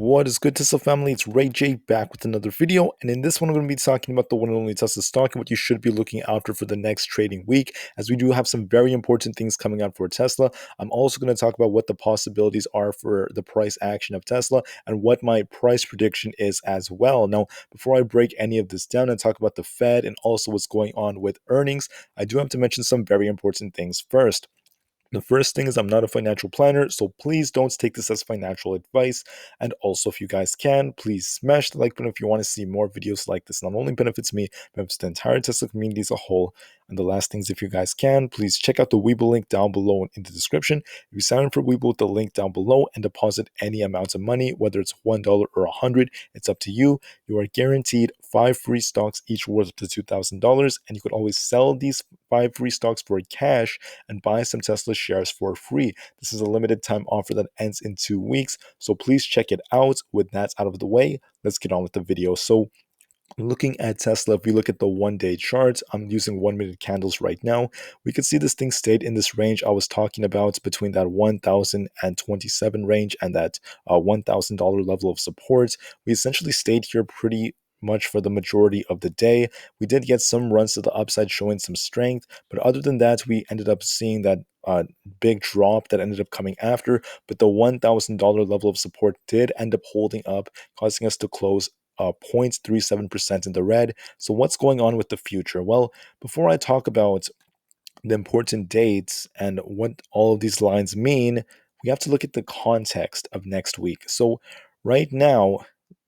What is good, Tesla family? It's Ray J back with another video, and in this one, I'm going to be talking about the one and only Tesla stock and what you should be looking after for the next trading week, as we do have some very important things coming out for Tesla. I'm also going to talk about what the possibilities are for the price action of Tesla and what my price prediction is as well. Now, before I break any of this down and talk about the Fed and also what's going on with earnings, I do have to mention some very important things first. The first thing is I'm not a financial planner, so please don't take this as financial advice. And also, if you guys can, please smash the like button if you want to see more videos like this. Not only benefits me, benefits the entire Tesla community as a whole. And the last things, if you guys can, please check out the Webull link down below in the description. If you sign up for Webull with the link down below and deposit any amount of money, whether it's $1 or $100, it's up to you. You are guaranteed 5 free stocks, each worth up to $2,000, and you could always sell these 5 free stocks for cash and buy some Tesla shares for free. This is a limited time offer that ends in 2 weeks, so please check it out. With that out of the way, let's get on with the video. So looking at Tesla, if we look at the 1 day chart, I'm using 1 minute candles right now. We could see this thing stayed in this range I was talking about, between that 1,027 range and that $1,000 level of support. We essentially stayed here pretty much for the majority of the day. We did get some runs to the upside showing some strength, but other than that, we ended up seeing that big drop that ended up coming after. But the $1,000 level of support did end up holding up, causing us to close 0.37% in the red. So what's going on with the future? Well, before I talk about the important dates and what all of these lines mean, we have to look at the context of next week. So right now,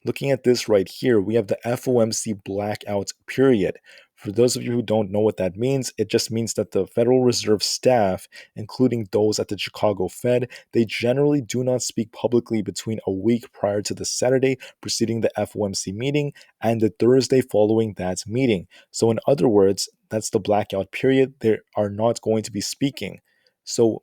looking at this right here, we have the FOMC blackout period. For those of you who don't know what that means, it just means that the Federal Reserve staff, including those at the Chicago Fed, they generally do not speak publicly between a week prior to the Saturday preceding the FOMC meeting and the Thursday following that meeting. So, in other words, that's the blackout period. They are not going to be speaking. So,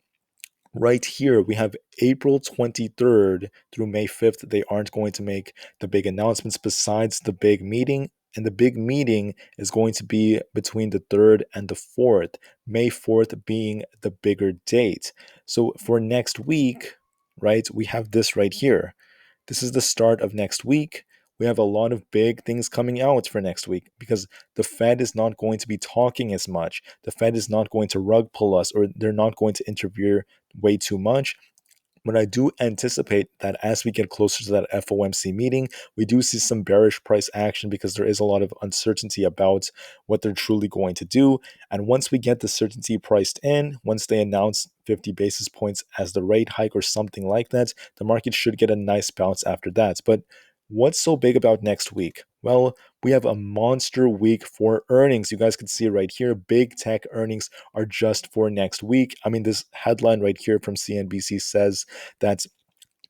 right here, we have April 23rd through May 5th. They aren't going to make the big announcements besides the big meeting. And the big meeting is going to be between the 3rd and the 4th, May 4th being the bigger date. So for next week, right, we have this right here. This is the start of next week. We have a lot of big things coming out for next week because the Fed is not going to be talking as much. The Fed is not going to rug pull us, or they're not going to interfere way too much. But I do anticipate that as we get closer to that FOMC meeting, we do see some bearish price action because there is a lot of uncertainty about what they're truly going to do. And once we get the certainty priced in, once they announce 50 basis points as the rate hike or something like that, the market should get a nice bounce after that. But what's so big about next week? Well, we have a monster week for earnings. You guys can see it right here. Big tech earnings are just for next week. I mean, this headline right here from CNBC says that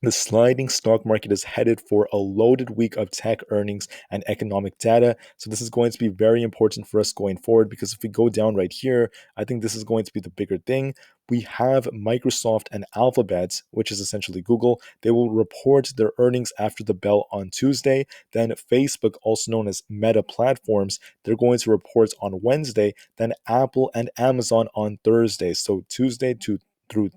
the sliding stock market is headed for a loaded week of tech earnings and economic data. So this is going to be very important for us going forward, because if we go down right here, I think this is going to be the bigger thing. We have Microsoft and Alphabet, which is essentially Google. They will report their earnings after the bell on Tuesday. Then Facebook, also known as Meta Platforms, they're going to report on Wednesday. Then Apple and Amazon on Thursday. So Tuesday through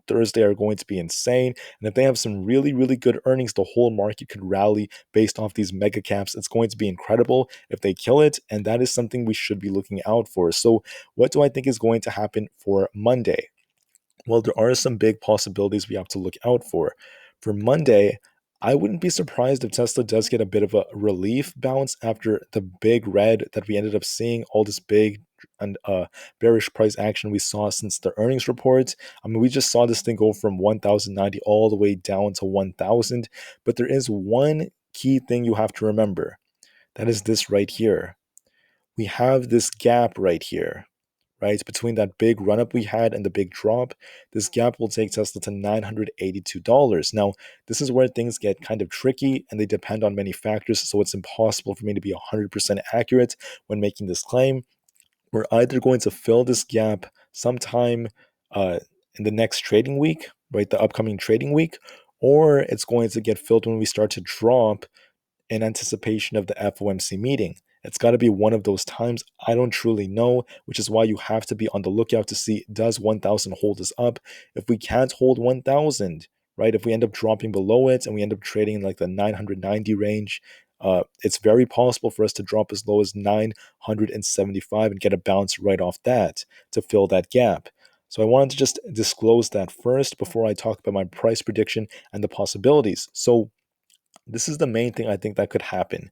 Thursday are going to be insane. And if they have some really, really good earnings, the whole market could rally based off these mega caps. It's going to be incredible if they kill it. And that is something we should be looking out for. So what do I think is going to happen for Monday? Well, there are some big possibilities we have to look out for. For Monday, I wouldn't be surprised if Tesla does get a bit of a relief bounce after the big red that we ended up seeing, all this big and bearish price action we saw since the earnings report. I mean, we just saw this thing go from 1,090 all the way down to 1,000. But there is one key thing you have to remember. That is this right here. We have this gap right here, right? Between that big run up we had and the big drop, this gap will take Tesla to $982. Now, this is where things get kind of tricky and they depend on many factors, so it's impossible for me to be 100% accurate when making this claim. We're either going to fill this gap sometime in the next trading week, right? The upcoming trading week, or it's going to get filled when we start to drop in anticipation of the FOMC meeting. It's got to be one of those times. I don't truly know, which is why you have to be on the lookout to see, does 1,000 hold us up? If we can't hold 1,000, right? If we end up dropping below it and we end up trading in like the 990 range, it's very possible for us to drop as low as 975 and get a bounce right off that to fill that gap. So I wanted to just disclose that first before I talk about my price prediction and the possibilities. So this is the main thing I think that could happen.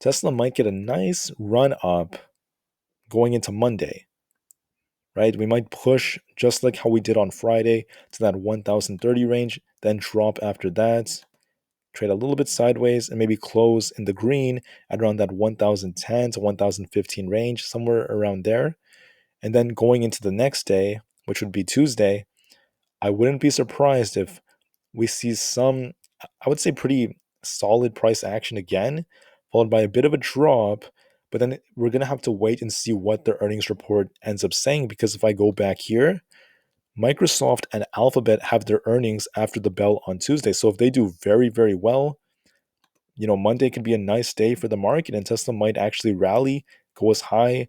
Tesla might get a nice run up going into Monday, right? We might push just like how we did on Friday to that 1030 range, then drop after that, trade a little bit sideways, and maybe close in the green at around that 1010 to 1015 range, somewhere around there. And then going into the next day, which would be Tuesday, I wouldn't be surprised if we see some, I would say, pretty solid price action again, followed by a bit of a drop. But then we're going to have to wait and see what the earnings report ends up saying. Because if I go back here, Microsoft and Alphabet have their earnings after the bell on Tuesday. So if they do very, very well, Monday could be a nice day for the market and Tesla might actually rally, go as high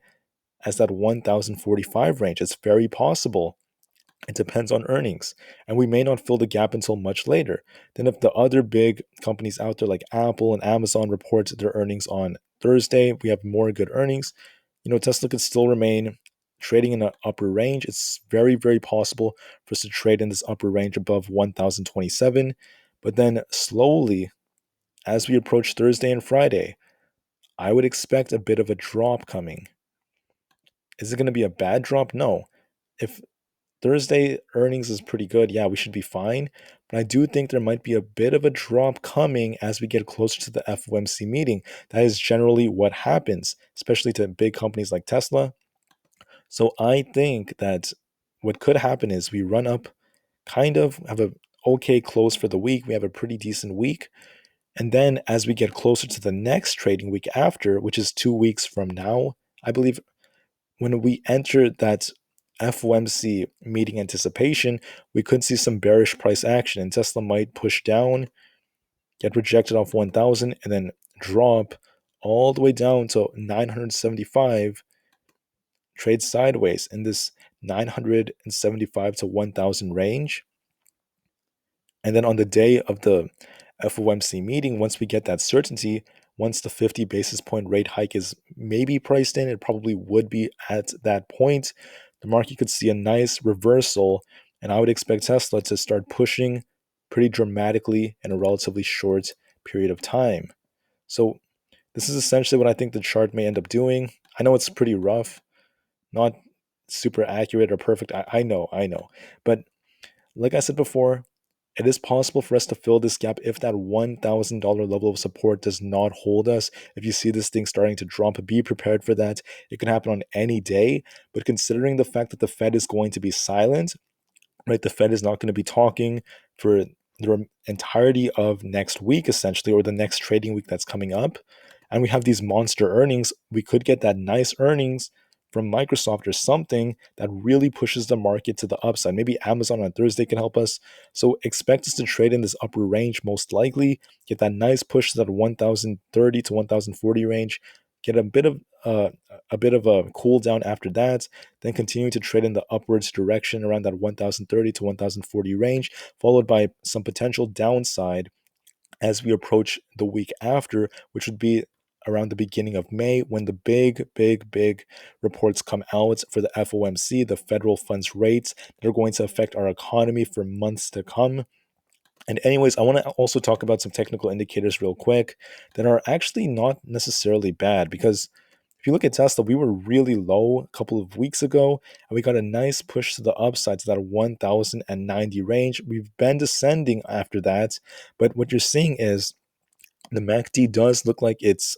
as that 1045 range. It's very possible. It depends on earnings. And we may not fill the gap until much later. Then, if the other big companies out there like Apple and Amazon report their earnings on Thursday, we have more good earnings. Tesla could still remain trading in an upper range. It's very, very possible for us to trade in this upper range above 1027. But then, slowly, as we approach Thursday and Friday, I would expect a bit of a drop coming. Is it going to be a bad drop? No. If Thursday earnings is pretty good, yeah, we should be fine. But I do think there might be a bit of a drop coming as we get closer to the FOMC meeting. That is generally what happens, especially to big companies like Tesla. So I think that what could happen is we run up, kind of have a okay close for the week. We have a pretty decent week. And then as we get closer to the next trading week after, which is 2 weeks from now, I believe when we enter that FOMC meeting anticipation, we could see some bearish price action and Tesla might push down, get rejected off 1000, and then drop all the way down to 975, trade sideways in this 975 to 1000 range. And then on the day of the FOMC meeting, once we get that certainty, once the 50 basis point rate hike is maybe priced in, it probably would be at that point, the market could see a nice reversal. And I would expect Tesla to start pushing pretty dramatically in a relatively short period of time. So, this is essentially what I think the chart may end up doing. I know it's pretty rough, not super accurate or perfect. I know. But like I said before, it is possible for us to fill this gap if that $1,000 level of support does not hold us. If you see this thing starting to drop, be prepared for that. It can happen on any day. But considering the fact that the Fed is going to be silent, right? The Fed is not going to be talking for the entirety of next week, essentially, or the next trading week that's coming up. And we have these monster earnings. We could get that nice earnings from Microsoft or something that really pushes the market to the upside. Maybe Amazon on Thursday can help us. So expect us to trade in this upper range most likely, get that nice push to that 1030 to 1040 range, get a bit of a cool down after that, then continue to trade in the upwards direction around that 1030 to 1040 range, followed by some potential downside as we approach the week after, which would be around the beginning of May when the big reports come out for the FOMC, the federal funds rates that are going to affect our economy for months to come. And anyways, I want to also talk about some technical indicators real quick that are actually not necessarily bad because if you look at Tesla, we were really low a couple of weeks ago and we got a nice push to the upside to that 1090 range. We've been descending after that, but what you're seeing is the MACD does look like it's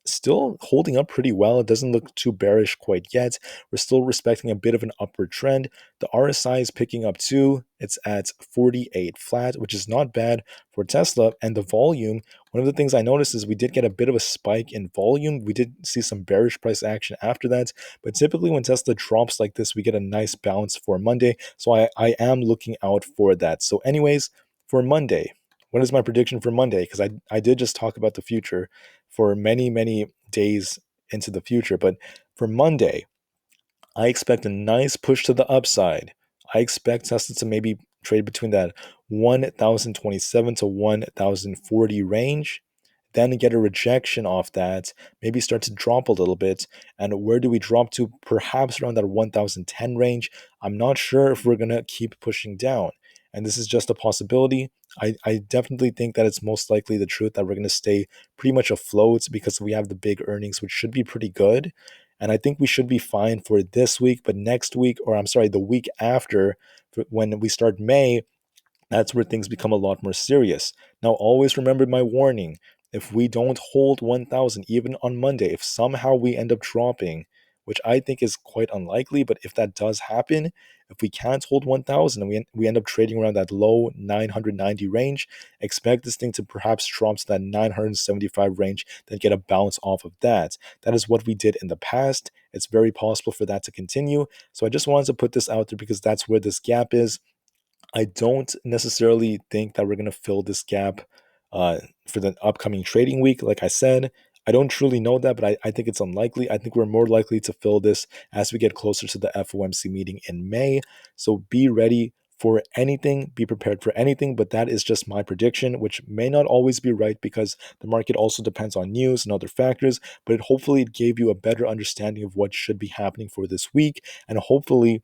still holding up pretty well. It doesn't look too bearish quite yet. We're still respecting a bit of an upward trend. The RSI is picking up too. It's at 48 flat, which is not bad for Tesla. And the volume, one of the things I noticed is we did get a bit of a spike in volume. We did see some bearish price action after that. But typically when Tesla drops like this, we get a nice bounce for Monday. So I am looking out for that. So anyways, for Monday, what is my prediction for Monday? Because I did just talk about the future for many days into the future. But for Monday, I expect a nice push to the upside. I expect Tesla to maybe trade between that 1027 to 1040 range, then get a rejection off that, maybe start to drop a little bit. And where do we drop to? Perhaps around that 1010 range. I'm not sure if we're going to keep pushing down. And this is just a possibility. I definitely think that it's most likely the truth that we're going to stay pretty much afloat because we have the big earnings, which should be pretty good. And I think we should be fine for this week, but next week, or I'm sorry, the week after, when we start May, that's where things become a lot more serious. Now, always remember my warning. If we don't hold 1,000, even on Monday, if somehow we end up dropping, which I think is quite unlikely, but if that does happen, if we can't hold 1,000 and we end up trading around that low 990 range, expect this thing to perhaps drop to that 975 range, then get a bounce off of that. That is what we did in the past. It's very possible for that to continue. So I just wanted to put this out there because that's where this gap is. I don't necessarily think that we're going to fill this gap for the upcoming trading week. Like I said, I don't truly know that, but I think it's unlikely. I think we're more likely to fill this as we get closer to the FOMC meeting in May. So be ready for anything, be prepared for anything, but that is just my prediction, which may not always be right because the market also depends on news and other factors, but hopefully it gave you a better understanding of what should be happening for this week, and hopefully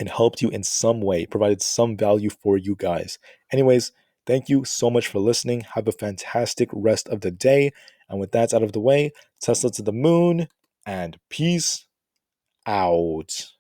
and helped you in some way, provided some value for you guys. Anyways, thank you so much for listening. Have a fantastic rest of the day. And with that out of the way, Tesla to the moon and peace out.